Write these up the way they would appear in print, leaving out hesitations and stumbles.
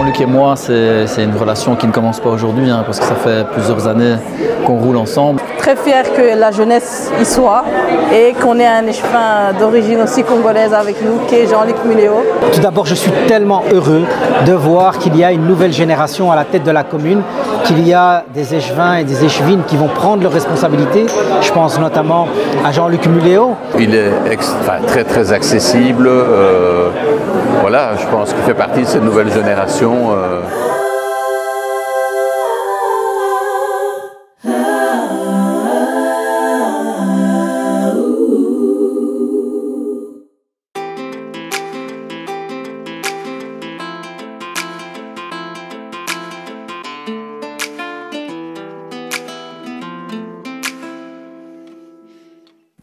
Jean-Luc et moi, c'est une relation qui ne commence pas aujourd'hui, parce que ça fait plusieurs années qu'on roule ensemble. Très fier que la jeunesse y soit et qu'on ait un échevin d'origine aussi congolaise avec nous, qui est Jean-Luc Muléo. Tout d'abord, je suis tellement heureux de voir qu'il y a une nouvelle génération à la tête de la commune, qu'il y a des échevins et des échevines qui vont prendre leurs responsabilités. Je pense notamment à Jean-Luc Muléo. Il est très accessible. Voilà, je pense qu'il fait partie de cette nouvelle génération.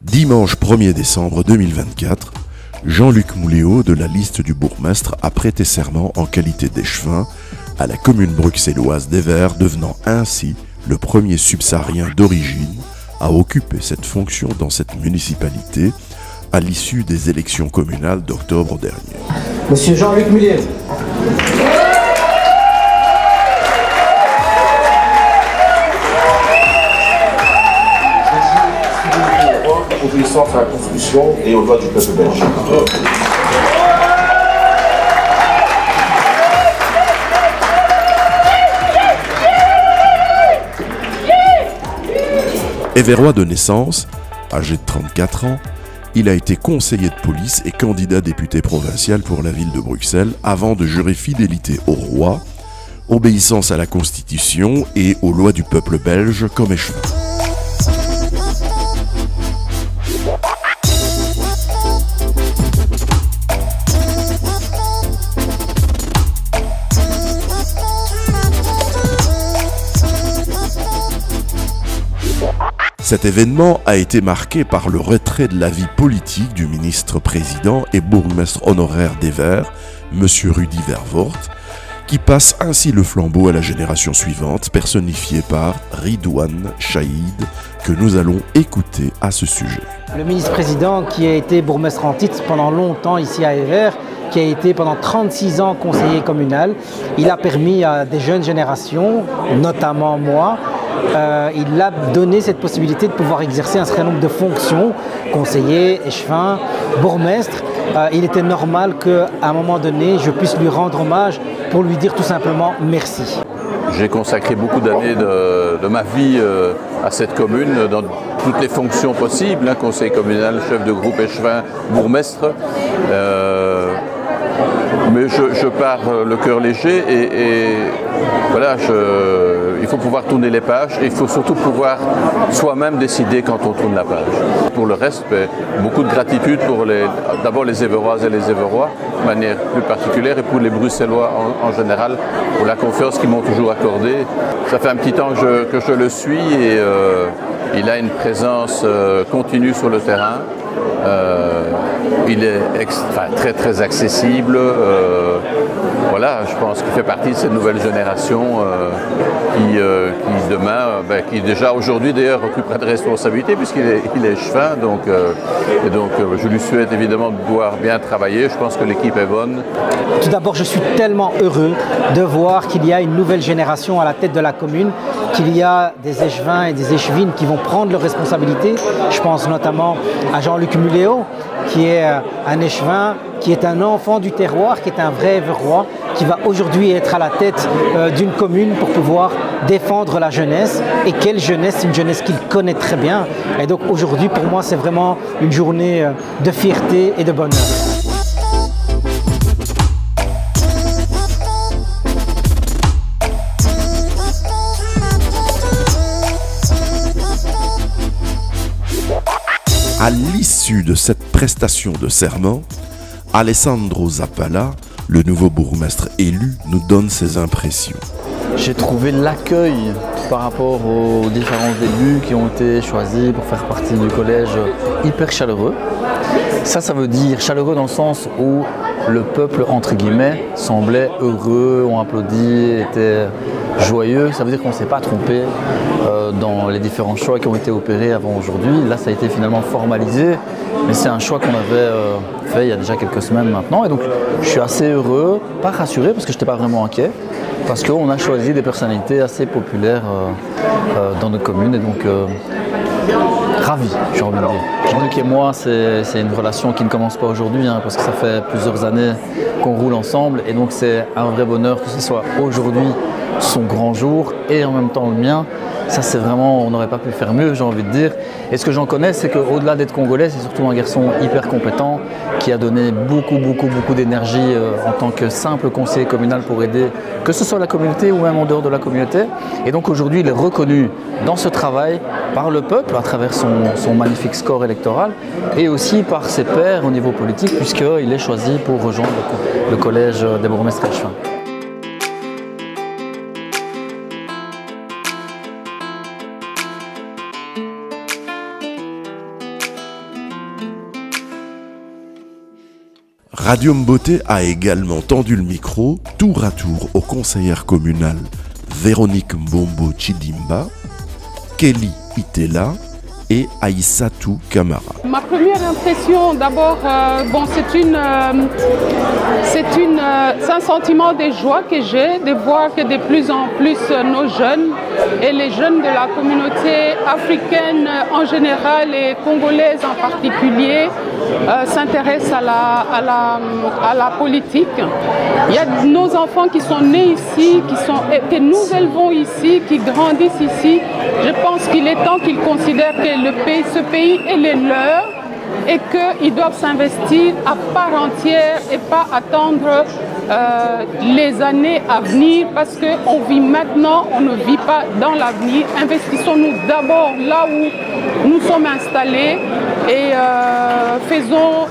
Dimanche 1er décembre 2024, Jean-Luc Muléo de la liste du bourgmestre a prêté serment en qualité d'échevin à la commune bruxelloise d'Evere, devenant ainsi le premier subsaharien d'origine à occuper cette fonction dans cette municipalité à l'issue des élections communales d'octobre dernier. Monsieur Jean-Luc Muléo. Obéissance à la Constitution et aux lois du peuple belge. Éverois de naissance, âgé de 34 ans, il a été conseiller de police et candidat député provincial pour la ville de Bruxelles avant de jurer fidélité au roi, obéissance à la Constitution et aux lois du peuple belge comme échevin. Cet événement a été marqué par le retrait de la vie politique du ministre-président et bourgmestre honoraire d'Evere, M. Rudy Vervoort, qui passe ainsi le flambeau à la génération suivante, personnifiée par Ridouane Chahid, que nous allons écouter à ce sujet. Le ministre-président qui a été bourgmestre en titre pendant longtemps ici à Evere, qui a été pendant 36 ans conseiller communal, il a permis à des jeunes générations, notamment moi, il a donné cette possibilité de pouvoir exercer un certain nombre de fonctions, conseiller, échevin, bourgmestre. Il était normal qu'à un moment donné, je puisse lui rendre hommage pour lui dire tout simplement merci. J'ai consacré beaucoup d'années de ma vie à cette commune, dans toutes les fonctions possibles, conseiller communal, chef de groupe, échevin, bourgmestre. Mais je pars le cœur léger et voilà, il faut pouvoir tourner les pages et il faut surtout pouvoir soi-même décider quand on tourne la page. Pour le reste, beaucoup de gratitude pour d'abord les Éveroises et les Éverois de manière plus particulière et pour les Bruxellois en général pour la confiance qu'ils m'ont toujours accordée. Ça fait un petit temps que je le suis et il a une présence continue sur le terrain. Il est très accessible. Voilà, je pense qu'il fait partie de cette nouvelle génération qui demain, qui déjà aujourd'hui d'ailleurs occupera de responsabilités puisqu'il est échevin. Donc je lui souhaite évidemment de pouvoir bien travailler. Je pense que l'équipe est bonne. Tout d'abord, je suis tellement heureux de voir qu'il y a une nouvelle génération à la tête de la commune, qu'il y a des échevins et des échevines qui vont prendre leurs responsabilités. Je pense notamment à Jean-Luc Muléo, qui est un échevin, qui est un enfant du terroir, qui est un vrai Éverois, qui va aujourd'hui être à la tête d'une commune pour pouvoir défendre la jeunesse. Et quelle jeunesse? Une jeunesse qu'il connaît très bien. Et donc aujourd'hui, pour moi, c'est vraiment une journée de fierté et de bonheur. À l'issue de cette prestation de serment, Alessandro Zappala, le nouveau bourgmestre élu, nous donne ses impressions. J'ai trouvé l'accueil par rapport aux différents élus qui ont été choisis pour faire partie du collège hyper chaleureux. Ça veut dire chaleureux dans le sens où le peuple, entre guillemets, semblait heureux, ont applaudi, était joyeux. Ça veut dire qu'on ne s'est pas trompé dans les différents choix qui ont été opérés avant aujourd'hui. Là, ça a été finalement formalisé mais c'est un choix qu'on avait fait il y a déjà quelques semaines maintenant. Et donc je suis assez heureux, pas rassuré parce que je n'étais pas vraiment inquiet, parce qu'on a choisi des personnalités assez populaires dans notre commune. Et donc ravi, j'ai envie de dire. Jean-Luc et moi, c'est une relation qui ne commence pas aujourd'hui, hein, parce que ça fait plusieurs années qu'on roule ensemble. Et donc c'est un vrai bonheur que ce soit aujourd'hui son grand jour et en même temps le mien. Ça, c'est vraiment, on n'aurait pas pu faire mieux, j'ai envie de dire. Et ce que j'en connais, c'est qu'au-delà d'être congolais, c'est surtout un garçon hyper compétent qui a donné beaucoup d'énergie en tant que simple conseiller communal pour aider, que ce soit la communauté ou même en dehors de la communauté. Et donc aujourd'hui, il est reconnu dans ce travail par le peuple à travers son magnifique score électoral et aussi par ses pairs au niveau politique, puisqu'il est choisi pour rejoindre le collège des bourgmestres échevins. Radio Mboté a également tendu le micro tour à tour aux conseillères communales Véronique Mbombo Chidimba, Kelly Itela et Aïssatou Kamara. Ma première impression, d'abord, c'est un sentiment de joie que j'ai de voir que de plus en plus nos jeunes et les jeunes de la communauté africaine en général et congolaise en particulier s'intéressent à la politique. Il y a nos enfants qui sont nés ici, que nous élevons ici, qui grandissent ici. Je pense qu'il est temps qu'ils considèrent que ce pays est le leur et qu'ils doivent s'investir à part entière et pas attendre les années à venir parce qu'on vit maintenant, on ne vit pas dans l'avenir. Investissons-nous d'abord là où nous sommes installés et faisons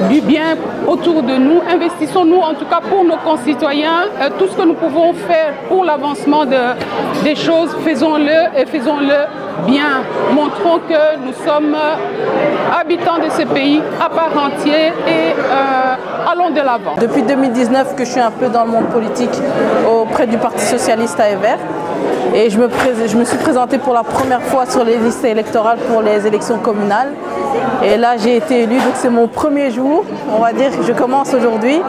du bien autour de nous. Investissons-nous en tout cas pour nos concitoyens. Tout ce que nous pouvons faire pour l'avancement des choses, faisons-le et faisons-le bien. Montrons que nous sommes habitants de ce pays à part entière et allons de l'avant. Depuis 2019 que je suis un peu dans le monde politique auprès du Parti socialiste à Evere. Et je me suis présentée pour la première fois sur les listes électorales pour les élections communales. Et là, j'ai été élue, donc c'est mon premier jour. On va dire que je commence aujourd'hui.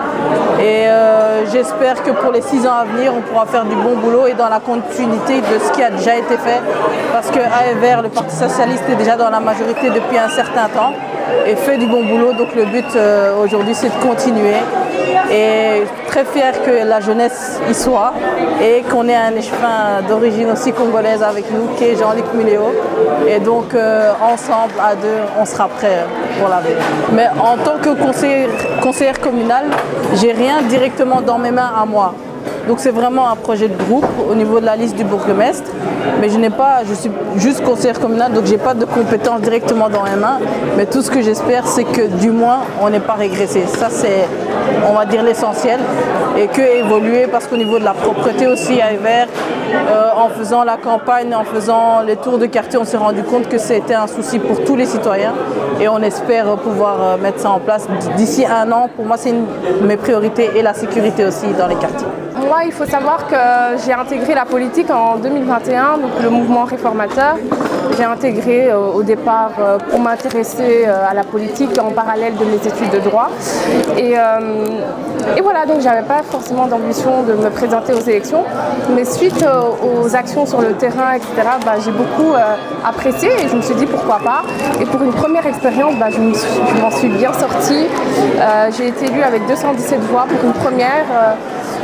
Et j'espère que pour les 6 ans à venir, on pourra faire du bon boulot et dans la continuité de ce qui a déjà été fait. Parce qu'à Evere, le Parti socialiste est déjà dans la majorité depuis un certain temps et fait du bon boulot. Donc le but aujourd'hui, c'est de continuer. Et très fier que la jeunesse y soit et qu'on ait un échevin d'origine aussi congolaise avec nous qui est Jean-Luc Muléo. Et donc ensemble, à deux, on sera prêts pour l'avenir. Mais en tant que conseillère communale, j'ai rien directement dans mes mains à moi. Donc c'est vraiment un projet de groupe au niveau de la liste du bourgmestre. Mais je suis juste conseillère communale, donc je n'ai pas de compétences directement dans mes mains. Mais tout ce que j'espère, c'est que du moins, on n'ait pas régressé. Ça, c'est, on va dire, l'essentiel. Et que évoluer, parce qu'au niveau de la propreté aussi à Evere, en faisant la campagne, en faisant les tours de quartier, on s'est rendu compte que c'était un souci pour tous les citoyens. Et on espère pouvoir mettre ça en place d'ici 1 an. Pour moi, c'est une de mes priorités et la sécurité aussi dans les quartiers. Moi, il faut savoir que j'ai intégré la politique en 2021, donc le mouvement réformateur. J'ai intégré au départ pour m'intéresser à la politique en parallèle de mes études de droit. Et voilà, donc j'avais pas forcément d'ambition de me présenter aux élections. Mais suite aux actions sur le terrain, etc., j'ai beaucoup apprécié et je me suis dit pourquoi pas. Et pour une première expérience, je m'en suis bien sortie. J'ai été élue avec 217 voix pour une première.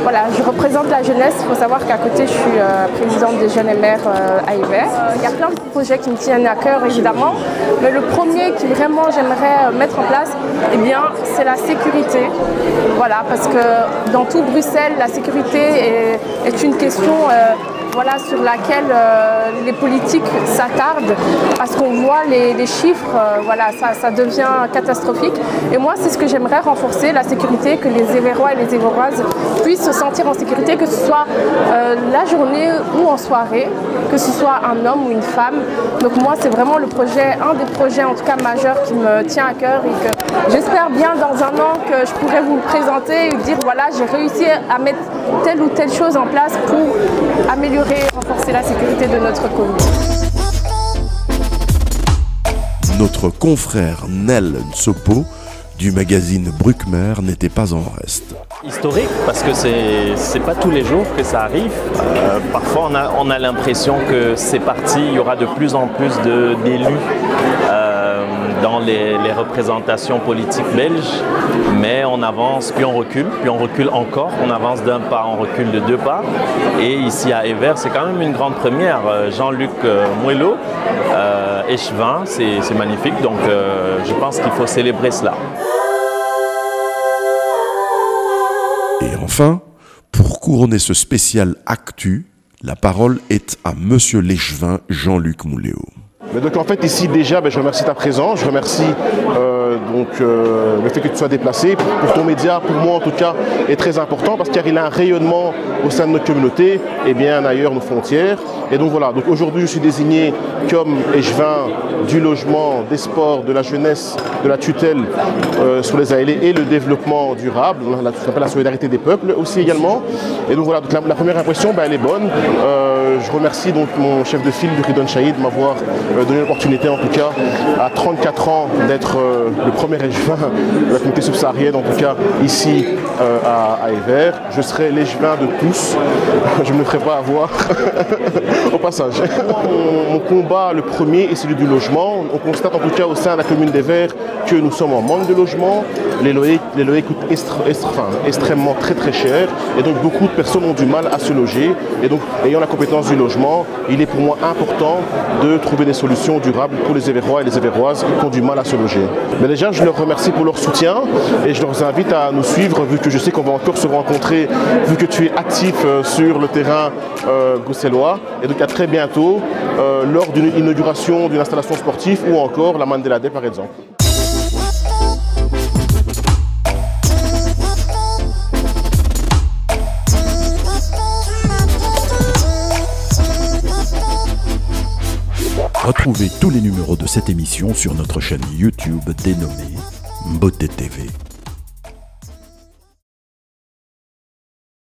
Voilà, je représente la jeunesse. Il faut savoir qu'à côté, je suis présidente des jeunes et mères à Evere. Il y a plein de projets qui me tiennent à cœur, évidemment. Mais le premier qui vraiment j'aimerais mettre en place, eh bien, c'est la sécurité. Voilà, parce que dans tout Bruxelles, la sécurité est une question voilà, sur laquelle les politiques s'attardent parce qu'on voit les chiffres, voilà, ça devient catastrophique. Et moi, c'est ce que j'aimerais renforcer, la sécurité, que les Éverois et les Éveroises puissent se sentir en sécurité, que ce soit la journée ou en soirée, que ce soit un homme ou une femme. Donc moi, c'est vraiment le projet, un des projets en tout cas majeurs qui me tient à cœur et que j'espère bien dans 1 an que je pourrai vous le présenter et dire voilà, j'ai réussi à mettre telle ou telle chose en place pour améliorer, renforcer la sécurité de notre commune. notre confrère Nel Nsopo du magazine Bruckmer n'était pas en reste. Historique parce que c'est pas tous les jours que ça arrive. Parfois on a l'impression que c'est parti, il y aura de plus en plus d'élus dans les représentations politiques belges, mais on avance puis on recule encore, on avance d'un pas, on recule de deux pas. Et ici à Evere, c'est quand même une grande première. Jean-Luc Mouleau, échevin, c'est magnifique, donc je pense qu'il faut célébrer cela. Et enfin, pour couronner ce spécial Actu, la parole est à Monsieur l'échevin Jean-Luc Mouleau. Donc en fait ici déjà je remercie ta présence, je remercie le fait que tu sois déplacé. Pour ton média, pour moi en tout cas, est très important parce qu'il a un rayonnement au sein de notre communauté et bien ailleurs nos frontières. Et donc voilà, donc aujourd'hui je suis désigné comme échevin du logement, des sports, de la jeunesse, de la tutelle sur les ALE et le développement durable, ce qu'on appelle la solidarité des peuples aussi également. Et donc voilà, donc la première impression elle est bonne. Je remercie donc mon chef de file, Ridwan Chahid, de m'avoir donné l'opportunité en tout cas à 34 ans d'être le premier échevin de la communauté subsaharienne, en tout cas ici à Evere. Je serai l'échevin de tous, je ne me ferai pas avoir au passage. Mon combat le premier est celui du logement. On constate en tout cas au sein de la commune d'Evere que nous sommes en manque de logement. Les loyers coûtent extrêmement très cher et donc beaucoup de personnes ont du mal à se loger. Et donc ayant la compétence du logement, il est pour moi important de trouver des solutions durables pour les Éverois et les Éveroises qui ont du mal à se loger. Mais déjà, je leur remercie pour leur soutien et je leur invite à nous suivre vu que je sais qu'on va encore se rencontrer, vu que tu es actif sur le terrain bruxellois. Et donc à très bientôt lors d'une inauguration d'une installation sportive ou encore la Mandela Day par exemple. Retrouvez tous les numéros de cette émission sur notre chaîne YouTube dénommée Beauté TV.